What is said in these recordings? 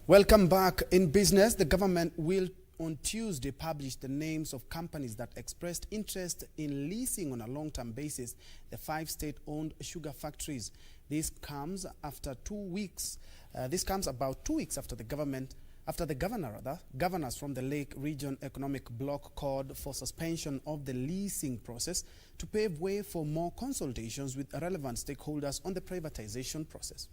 Welcome back. In business, the government will on Tuesday publish the names of companies that expressed interest in leasing on a long-term basis the 5 state-owned sugar factories. This comes after 2 weeks. This comes about 2 weeks after the governors from the Lake Region Economic Bloc called for suspension of the leasing process to pave way for more consultations with relevant stakeholders on the privatization process.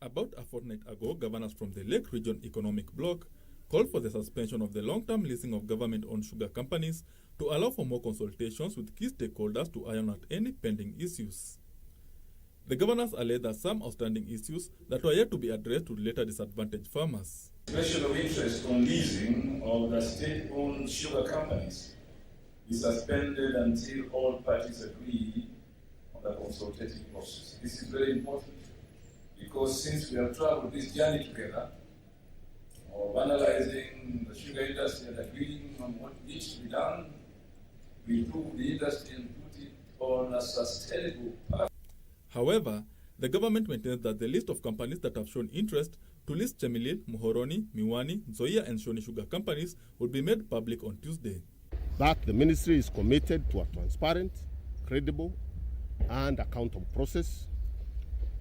About a fortnight ago, governors from the Lake Region Economic Bloc called for the suspension of the long-term leasing of government-owned sugar companies to allow for more consultations with key stakeholders to iron out any pending issues. The governors alleged that some outstanding issues that were yet to be addressed would later disadvantage farmers. Expression of interest on leasing of the state-owned sugar companies is suspended until all parties agree on the consultative process. This is very important, because since we have traveled this journey together of analyzing the sugar industry and agreeing on what needs to be done, we improve the industry and put it on a sustainable path. However, the government maintains that the list of companies that have shown interest to list Chemilil, Muhoroni, Miwani, Nzoia and Shoni sugar companies will be made public on Tuesday. That the ministry is committed to a transparent, credible and accountable process.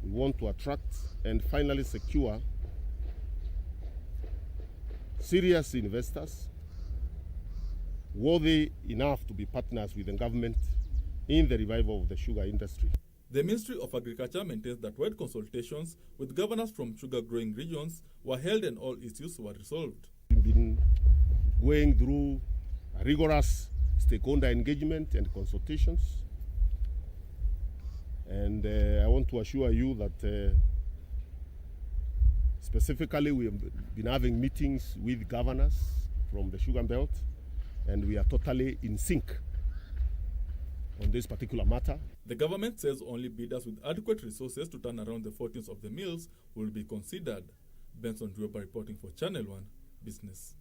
We want to attract and finally secure serious investors worthy enough to be partners with the government in the revival of the sugar industry. The Ministry of Agriculture maintains that wide consultations with governors from sugar-growing regions were held and all issues were resolved. We've been going through a rigorous stakeholder engagement and consultations. And I want to assure you that specifically we have been having meetings with governors from the sugar belt, and we are totally in sync on this particular matter. The government says only bidders with adequate resources to turn around the fortunes of the mills will be considered. Benson Dweba reporting for Channel 1 Business.